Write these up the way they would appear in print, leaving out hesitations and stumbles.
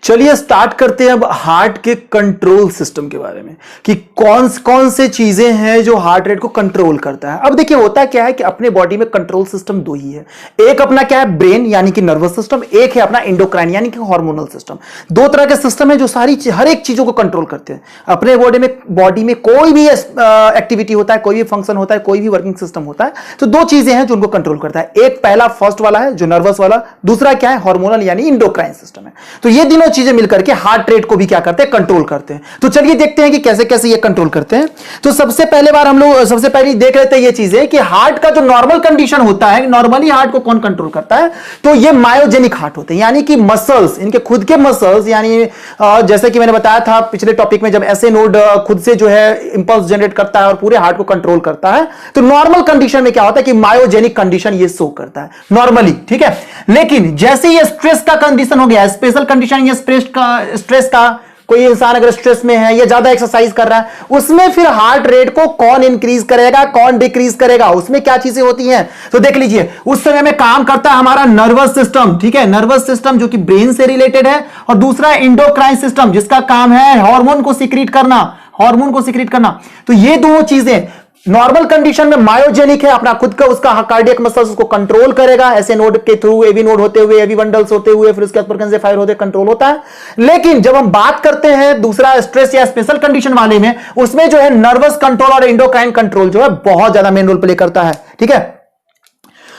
चलिए स्टार्ट करते हैं अब हार्ट के कंट्रोल सिस्टम के बारे में कि कौन कौन से चीजें हैं जो हार्ट रेट को कंट्रोल करता है। अब देखिए होता क्या है कि अपने बॉडी में कंट्रोल सिस्टम दो ही है, एक अपना क्या है ब्रेन यानी कि नर्वस सिस्टम, एक है अपना एंडोक्राइन यानी कि हार्मोनल सिस्टम। दो तरह के सिस्टम है जो सारी हर एक चीजों को कंट्रोल करते हैं। अपने बॉडी में कोई भी एक्टिविटी होता है, कोई भी फंक्शन होता है, कोई भी वर्किंग सिस्टम होता है, तो दो चीजें हैं जो उनको कंट्रोल करता है। एक पहला फर्स्ट वाला है जो नर्वस वाला, दूसरा क्या है हार्मोनल यानी एंडोक्राइन सिस्टम है। तो ये तीनों चीजें मिलकर के हार्ट रेट को भी क्या करते हैं, कंट्रोल करते हैं। तो चलिए देखते हैं कि कैसे कैसे ये कंट्रोल करते हैं। तो सबसे पहले देख लेते हैं ये चीजें कि हार्ट का जो नॉर्मल कंडीशन होता है, नॉर्मली हार्ट को कौन कंट्रोल करता है, तो ये मायोजेनिक हार्ट होते हैं, यानी कि मसल्स, इनके खुद के मसल्स, यानी जैसे कि मैंने बताया था पिछले टॉपिक में, जब ऐसे नोड खुद से जो है इंपल्स जनरेट करता है और पूरे हार्ट को कंट्रोल करता है, तो नॉर्मल कंडीशन में क्या होता है कि मायोजेनिक कंडीशन ये शो करता है नॉर्मली, ठीक है। लेकिन जैसे ये स्ट्रेस का कंडीशन हो गया, स्पेशल कंडीशन, ये स्ट्रेस का कोई इंसान अगर स्ट्रेस में है या ज्यादा एक्सरसाइज कर रहा है, उसमें फिर हार्ट रेट को कौन इंक्रीज करेगा कौन डिक्रीज करेगा, उसमें क्या चीजें होती हैं। तो देख लीजिए उस समय में काम करता है हमारा नर्वस सिस्टम, ठीक है, नर्वस सिस्टम जो कि ब्रेन से रिलेटेड है, और दूसरा एंडोक्राइन सिस्टम जिसका काम है हार्मोन को सीक्रेट करना। तो ये दोनों चीजें नॉर्मल कंडीशन में मायोजेनिक है, अपना खुद का उसका कार्डियक मसल्स उसको कंट्रोल करेगा, ऐसे नोड के थ्रू, एवी नोड होते हुए, एवी बंडल्स होते हुए, फिर उसके बाद फायर होते कंट्रोल होता है। लेकिन जब हम बात करते हैं दूसरा स्ट्रेस या स्पेशल कंडीशन वाले में, उसमें जो है नर्वस कंट्रोल और एंडोक्राइन कंट्रोल जो है बहुत ज्यादा मेन रोल प्ले करता है, ठीक है।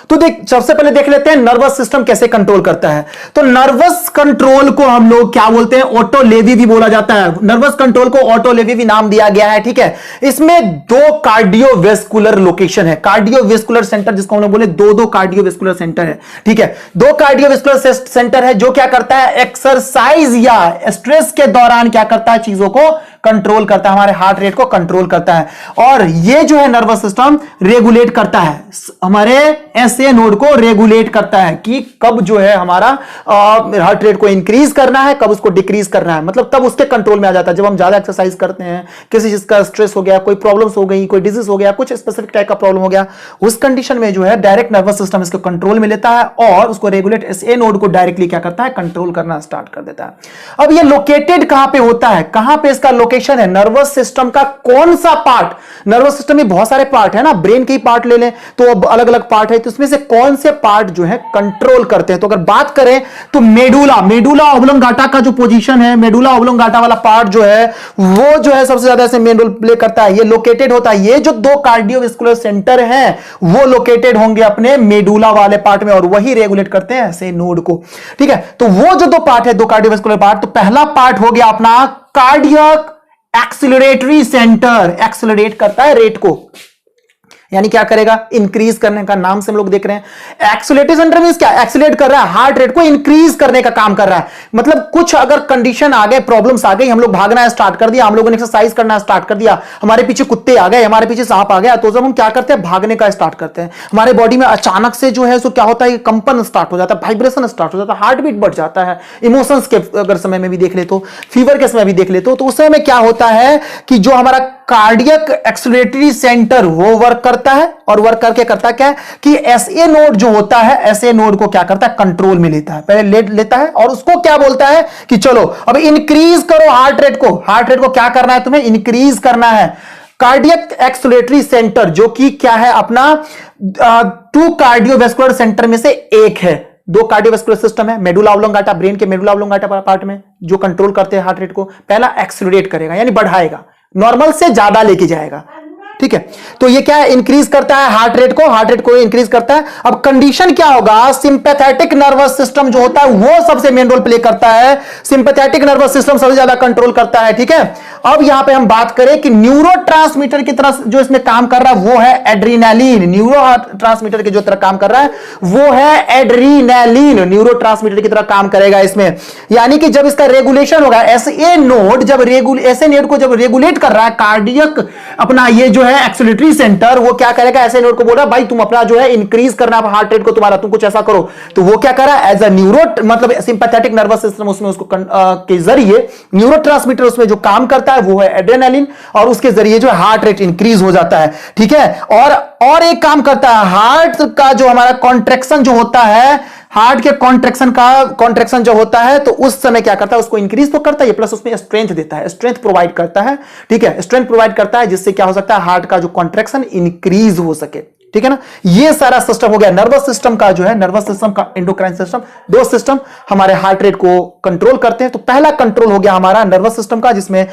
तो सबसे पहले देख लेते हैं नर्वस सिस्टम कैसे कंट्रोल करता है। तो नर्वस कंट्रोल को हम लोग क्या बोलते हैं, ऑटोलेवी भी बोला जाता है। नर्वस कंट्रोल को ऑटोलेवी भी नाम दिया गया है, ठीक है। इसमें दो कार्डियोवेस्कुलर लोकेशन है, कार्डियोवेस्कुलर सेंटर जिसको हम लोग बोले, दो कार्डियोवेस्कुलर सेंटर है, ठीक है। दो कार्डियोवेस्कुलर सेंटर है जो क्या करता है, एक्सरसाइज या स्ट्रेस के दौरान क्या करता है, चीजों को कंट्रोल करता है, हमारे हार्ट रेट को कंट्रोल करता है। और ये जो है नर्वस सिस्टम रेगुलेट करता है, हमारे ऐसे नोड को रेगुलेट करता है कि कब जो है हमारा हार्ट रेट को इंक्रीज करना है, कब उसको डिक्रीज करना है, मतलब तब उसके कंट्रोल में आ जाता है। जब हम ज्यादा एक्सरसाइज करते हैं, किसी चीज का स्ट्रेस हो गया, कोई प्रॉब्लम्स हो गई, कोई डिजीज हो गया, कुछ स्पेसिफिक टाइप का प्रॉब्लम हो गया, उस कंडीशन में जो है डायरेक्ट नर्वस सिस्टम इसको कंट्रोल में लेता है और उसको रेगुलेट, ऐसे नोड को डायरेक्टली क्या करता है, कंट्रोल करना स्टार्ट कर देता है। अब ये लोकेटेड कहां पे होता है, कहां पे इसका लोकेशन है, नर्वस सिस्टम का कौन सा पार्ट, नर्वस सिस्टम में बहुत सारे पार्ट है ना, ब्रेन के ही पार्ट ले लें तो अब अलग अलग पार्ट है, तो उसमें से कौन से पार्ट जो है कंट्रोल करते हैं। तो अगर बात करें तो मेडुला ऑब्लोंगाटा का जो पोजीशन है, मेडुला ऑब्लोंगाटा वाला पार्ट जो है वो जो है सबसे ज्यादा ऐसे मेन रोल प्ले करता है, ये लोकेटेड होता है। ये जो दो कार्डियोवेस्कुलर सेंटर हैं वो लोकेटेड होंगे अपने मेडुला वाले पार्ट में और वही रेगुलेट करते हैं ऐसे नोड को, ठीक है। तो वो जो दो पार्ट है, दो कार्डियोवेस्कुलर पार्ट, तो पहला पार्ट हो गया अपना कार्डियक एक्सिलरेटरी सेंटर, एक्सिलरेट करता है रेट को, यानी क्या करेगा, इंक्रीज करने का, नाम से हम लोग देख रहे हैं। एक्सीलरेटरी सेंटर मींस क्या, एक्सीलरेट कर रहा है, हार्ट रेट को इंक्रीज करने का काम कर रहा है। मतलब कुछ अगर कंडीशन आ गए, प्रॉब्लम्स आ गई, हम लोग भागना स्टार्ट कर दिया, हम लोगों ने एक्सरसाइज करना स्टार्ट कर दिया, हमारे पीछे कुत्ते आ गए, हमारे पीछे सांप आ गया, तो जब हम क्या करते हैं, भागने का स्टार्ट करते हैं, हमारे बॉडी में अचानक से जो है सो क्या होता है, कंपन स्टार्ट हो जाता है, वाइब्रेशन स्टार्ट हो जाता है, हार्ट बीट बढ़ जाता है। इमोशंस के अगर समय में भी देख ले तो, फीवर के समय भी देख ले तो उस समय में क्या होता है कि जो हमारा कार्डियक एक्सिलरेटरी सेंटर वो वर्क करता है, और वर्क करके करता क्या है कि एसए नोड जो होता है, एसए नोड को क्या करता है, कंट्रोल में लेता है, पहले लेता है और उसको क्या बोलता है कि चलो अब इंक्रीज करो हार्ट रेट को। हार्ट रेट को क्या करना है, तुम्हें इंक्रीज करना है। कार्डियक एक्सिलरेटरी सेंटर जो कि क्या है, अपना टू कार्डियोवेस्कुलर सेंटर में से एक है। दो कार्डियोवेस्कुलर सिस्टम है, मेडुला ऑब्लोंगाटा, ब्रेन के मेडुला ऑब्लोंगाटा पार्ट में जो कंट्रोल करते हैं हार्ट रेट को, पहला एक्सिलरेट करेगा यानी बढ़ाएगा, नॉर्मल से ज्यादा लेके जाएगा, ठीक है। तो ये क्या है, इंक्रीज करता है हार्ट रेट को इंक्रीज करता है। अब कंडीशन क्या होगा, सिंपैथेटिक नर्वस सिस्टम जो होता है वो सबसे मेन रोल प्ले करता है, सिंपैथेटिक नर्वस सिस्टम सबसे ज्यादा कंट्रोल करता है, ठीक है। अब यहां पे हम बात करें कि न्यूरोट्रांसमीटर की तरह जो इसमें काम कर रहा है वो है एड्रीनालिन, न्यूरोट्रांसमीटर की जो तरह काम कर रहा है वो है एड्रीनालिन, न्यूरोट्रांसमीटर की तरह काम करेगा इसमें। यानी कि जब इसका रेगुलेशन होगा, ऐसे नोड जब ऐसे नोड को जब रेगुलेट कर रहा है कार्डियक अपना ये जो है एक्सिलरेटरी सेंटर, वो क्या करेगा, ऐसे नोड को बोला भाई तुम अपना जो है इंक्रीज करना हार्ट रेट को तुम्हारा, तुम कुछ ऐसा करो, तो वो क्या कर रहा है, एज अ न्यूरो मतलब सिंपैथेटिक नर्वस सिस्टम उसमें उसको के जरिए न्यूरोट्रांसमीटर उसमें जो काम करता है वो है एड्रेनालिन, और उसके जरिए जो हार्ट रेट इंक्रीज हो जाता है, ठीक है। और एक काम करता है, हार्ट का जो हमारा कॉन्ट्रैक्शन जो होता है, हार्ट के कॉन्ट्रेक्शन जो होता है तो उस समय क्या करता है, उसको इंक्रीज तो करता है प्लस उसमें स्ट्रेंथ देता है, स्ट्रेंथ प्रोवाइड करता है, ठीक है, स्ट्रेंथ प्रोवाइड करता है जिससे क्या हो सकता है, हार्ट का जो कॉन्ट्रेक्शन इंक्रीज हो सके, ठीक है ना। ये सारा सिस्टम हो गया नर्वस सिस्टम का, जो है नर्वस सिस्टम का एंडोक्राइन सिस्टम, दो सिस्टम हमारे हार्ट रेट को कंट्रोल करते हैं। तो पहला कंट्रोल हो गया हमारा नर्वस सिस्टम का, जिसमें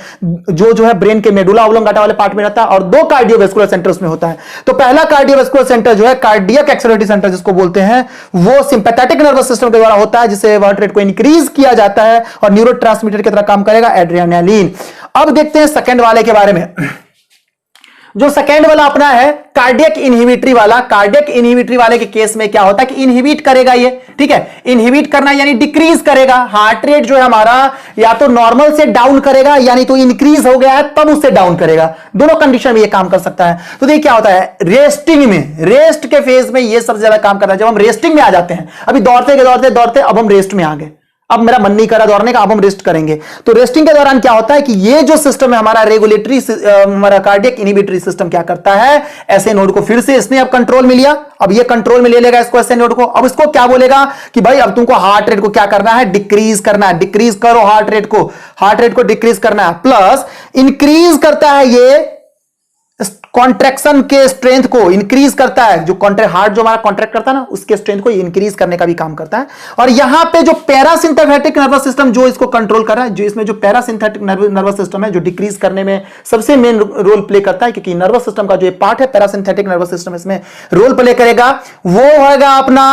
जो है ब्रेन के मेडुला ऑब्लोंगाटा वाले पार्ट में रहता है, और दो कार्डियोवैस्कुलर सेंटर उसमें होता है। तो पहला कार्डियोवैस्कुलर सेंटर जो है कार्डियक एक्सेलरेटरी सेंटर जिसको बोलते हैं, वो सिंपैथेटिक नर्वस सिस्टम के द्वारा होता है, जिससे हार्ट रेट को इंक्रीज किया जाता है और न्यूरोट्रांसमीटर की तरह काम करेगा एड्रेनालिन। अब देखते हैं सेकंड वाले के बारे में। जो सेकेंड वाला अपना है कार्डियक इनहिबिटरी वाला, कार्डियक इनहिबिटरी वाले के केस में क्या होता है कि इनहिबिट करेगा ये, ठीक है, इनहिबिट करना यानी डिक्रीज करेगा हार्ट रेट जो है हमारा, या तो नॉर्मल से डाउन करेगा यानी तो इंक्रीज हो गया है तब उससे डाउन करेगा, दोनों कंडीशन में ये काम कर सकता है। तो देखिए क्या होता है रेस्टिंग में, रेस्ट के फेज में ये सबसे ज्यादा काम करता है। जब हम रेस्टिंग में आ जाते हैं, अभी दौड़ते दौड़ते दौड़ते अब हम रेस्ट में आ गए, अब मेरा मन नहीं कर रहा दौड़ने का, अब हम रेस्ट करेंगे। तो रेस्टिंग के दौरान क्या होता है कि ये जो सिस्टम है हमारा रेगुलेटरी, हमारा कार्डियक इनहिबिटरी सिस्टम क्या करता है, ऐसे नोड को फिर से इसने अब कंट्रोल में लिया, अब ये कंट्रोल में ले लेगा इसको, ऐसे नोड को। अब इसको क्या बोलेगा कि भाई अब तुमको हार्ट रेट को क्या करना है, डिक्रीज करना है, डिक्रीज करो हार्ट रेट को, हार्ट रेट को डिक्रीज करना है। प्लस इंक्रीज करता है ये कॉन्ट्रैक्शन के स्ट्रेंथ को इंक्रीज करता है, जो हार्ट जो हमारा कॉन्ट्रैक्ट करता है ना, उसके स्ट्रेंथ को इंक्रीज करने का भी काम करता है। और यहां पे जो पैरासिम्पैथेटिक नर्वस सिस्टम जो इसको कंट्रोल कर रहा है, जो इसमें जो पैरासिम्पैथेटिक नर्वस सिस्टम है जो डिक्रीज करने में सबसे मेन रोल प्ले करता है, क्योंकि नर्वस सिस्टम का जो ये पार्ट है पैरासिम्पैथेटिक नर्वस सिस्टम इसमें रोल प्ले करेगा, वो होगा अपना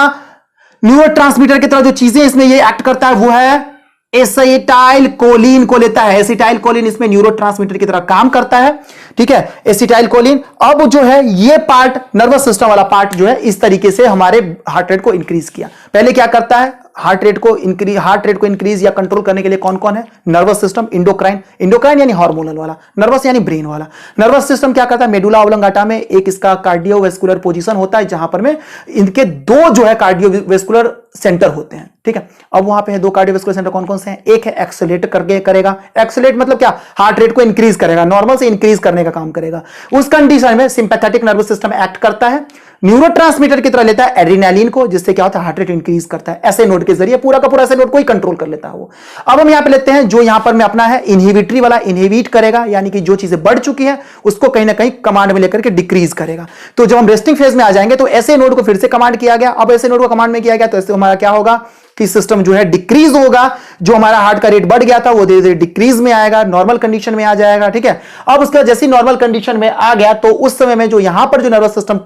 न्यूरोट्रांसमीटर की तरह जो चीजें इसमें ये एक्ट करता है वो है एसिटाइल कोलिन को लेता है। एसिटाइल कोलिन इसमें न्यूरोट्रांसमीटर की तरह काम करता है, ठीक है, एसिटाइल कोलिन। अब जो है ये पार्ट नर्वस सिस्टम वाला पार्ट जो है इस तरीके से हमारे हार्ट रेट को इंक्रीज किया। पहले क्या करता है, हार्ट रेट को इंक्रीज या कंट्रोल करने के लिए कौन कौन है, नर्वस सिस्टम, इंडोक्राइन, इंडोक्राइन यानी हार्मोनल वाला, नर्वस यानी ब्रेन वाला। नर्वस सिस्टम क्या करता है, मेडुला ऑब्लोंगाटा में एक इसका कार्डियोवैस्कुलर पोजीशन होता है, जहां पर में इनके दो जो है कार्डियोवैस्कुलर सेंटर होते हैं, ठीक है। अब वहां पे है दो कार्डियोवैस्कुलर सेंटर, कौन कौन से हैं, एक है एक्सेलेरेट करके करेगा, एक्सेलेरेट मतलब क्या, हार्ट रेट को इंक्रीज करेगा, नॉर्मल से इंक्रीज करने का काम करेगा। उस कंडीशन में सिंपैथेटिक नर्वस सिस्टम एक्ट करता है, न्यूरोट्रांसमीटर की तरह लेता है एड्रेनालिन को, जिससे क्या होता है हार्ट रेट इंक्रीज करता है, ऐसे नोड के जरिए पूरा का पूरा ऐसे नोड को ही कंट्रोल कर लेता है वो। अब हम यहां पे लेते हैं जो यहां पर में अपना है इनहिबिटरी वाला, इनहिबिट करेगा यानी कि जो चीजें बढ़ चुकी है उसको कहीं ना कहीं कमांड में लेकर के डिक्रीज करेगा। तो जब हम रेस्टिंग फेज में आ जाएंगे तो ऐसे नोड को फिर से कमांड किया गया, अब ऐसे नोड को कमांड में किया गया तो ऐसे हमारा क्या होगा कि सिस्टम जो है डिक्रीज होगा, जो हमारा हार्ट का रेट बढ़ गया था वो धीरे धीरे डिक्रीज में आएगा, नॉर्मल कंडीशन में आ जाएगा, ठीक है। अब उसके बाद जैसे नॉर्मल कंडीशन में आ गया तो उस समय में जो यहां पर जो नर्वस सिस्टम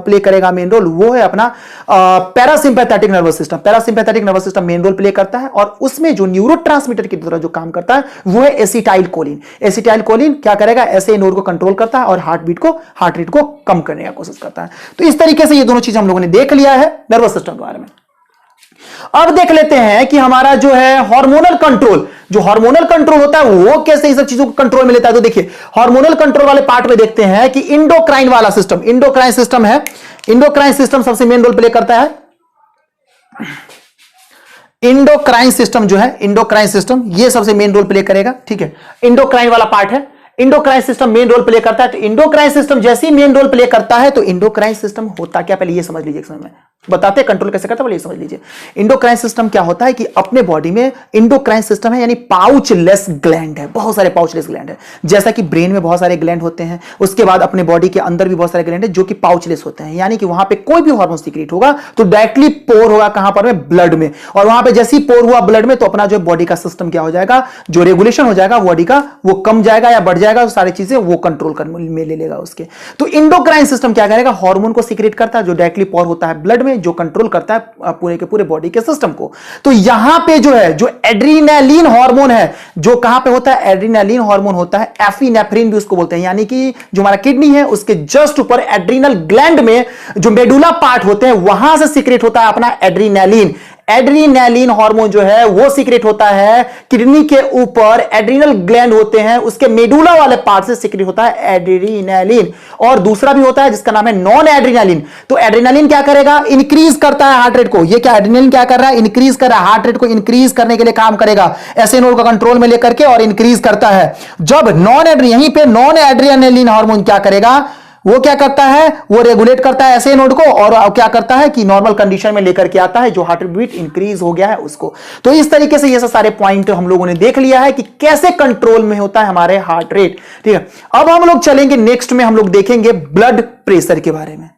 प्ले करेगा मेन रोल वो है अपना parasympathetic nervous system. Parasympathetic nervous system main role play करता है और उसमें जो न्यूरोट्रांसमीटर की तरह जो काम करता है वो है एसिटाइल कोलिन। एसिटाइल कोलिन क्या करेगा, ऐसे नोड को कंट्रोल करता है और हार्ट रेट को कम करने की कोशिश करता है। तो इस तरीके से ये दोनों चीज हम लोगों ने देख लिया है नर्वस सिस्टम के बारे में। अब देख लेते हैं कि हमारा जो है हार्मोनल कंट्रोल, जो हार्मोनल कंट्रोल होता है वो कैसे इस सब चीजों को कंट्रोल में लेता है। तो देखिए हार्मोनल कंट्रोल वाले पार्ट में देखते हैं कि इंडोक्राइन वाला सिस्टम, इंडोक्राइन सिस्टम है, इंडोक्राइन सिस्टम सबसे मेन रोल प्ले करता है। इंडोक्राइन सिस्टम जो है, इंडोक्राइन सिस्टम ये सबसे मेन रोल प्ले करेगा, ठीक है, इंडोक्राइन वाला पार्ट है, endocrine system main role play करता है। तो इंडोक्राइन सिस्टम जैसे ही मेन रोल प्ले करता है तो इंडोक्राइन सिस्टम होता क्या, पहले ये समझ लीजिए, समय बताते हैं कंट्रोल कैसे करता है, पहले ये समझ लीजिए। इंडोक्राइन सिस्टम क्या होता है कि अपने बॉडी में इंडोक्राइन सिस्टम है यानी पाउचलेस ग्लैंड है, बहुत सारे पाउचलेस ग्लैंड है। जैसा कि ब्रेन में बहुत सारे ग्लैंड होते हैं, उसके बाद अपने बॉडी के अंदर भी बहुत सारे ग्लैंड है जो कि पाउचलेस होते हैं, यानी कि वहां पे कोई भी हार्मोन सीक्रेट होगा तो डायरेक्टली पोर होगा कहां पर में, ब्लड में, और वहां पे जैसे ही पोर हुआ ब्लड में तो अपना जो बॉडी का सिस्टम क्या हो जाएगा, जो रेगुलेशन हो जाएगा बॉडी का वो कम जाएगा या बढ़ जाएगा, सारी चीजें वो कंट्रोल करने में ले लेगा उसके। तो इंडोक्राइन सिस्टम क्या करेगा, हार्मोन को सीक्रेट करता है जो डायरेक्टली पोर होता है ब्लड में, जो कंट्रोल करता है पूरे के पूरे बॉडी के सिस्टम को। तो यहां पे जो है जो एड्रेनालिन हार्मोन है, जो कहां पे होता है, एड्रेनालिन हार्मोन होता है, एफिनेफ्रिन भी उसको बोलते हैं, यानी कि जो हमारा किडनी है उसके जस्ट ऊपर एड्रिनल ग्लैंड में जो मेडुला पार्ट होते हैं वहां से सीक्रेट होता है अपना एड्रेनालिन। एड्रेनालिन हार्मोन जो है वो सीक्रेट होता है किडनी के ऊपर, एड्रिनल ग्लैंड होते हैं उसके मेडुला वाले पार्ट से सीक्रेट होता है एड्रेनालिन। और दूसरा भी होता है जिसका नाम है नॉन एड्रेनालिन। तो एड्रेनालिन क्या करेगा, इंक्रीज करता है हार्ट रेट को। ये क्या एड्रेनालिन क्या कर रहा है, इंक्रीज कर रहा है, हार्ट रेट को इंक्रीज करने के लिए काम करेगा, ऐसे नोड को कंट्रोल में लेकर के और इंक्रीज करता है। जब यहीं पे नॉन एड्रेनालिन हार्मोन क्या करेगा, वो क्या करता है, वो रेगुलेट करता है ऐसे नोड को, और क्या करता है कि नॉर्मल कंडीशन में लेकर के आता है, जो हार्ट बीट इंक्रीज हो गया है उसको। तो इस तरीके से ये सारे पॉइंट हम लोगों ने देख लिया है कि कैसे कंट्रोल में होता है हमारे हार्ट रेट। ठीक है, अब हम लोग चलेंगे नेक्स्ट में, हम लोग देखेंगे ब्लड प्रेशर के बारे में।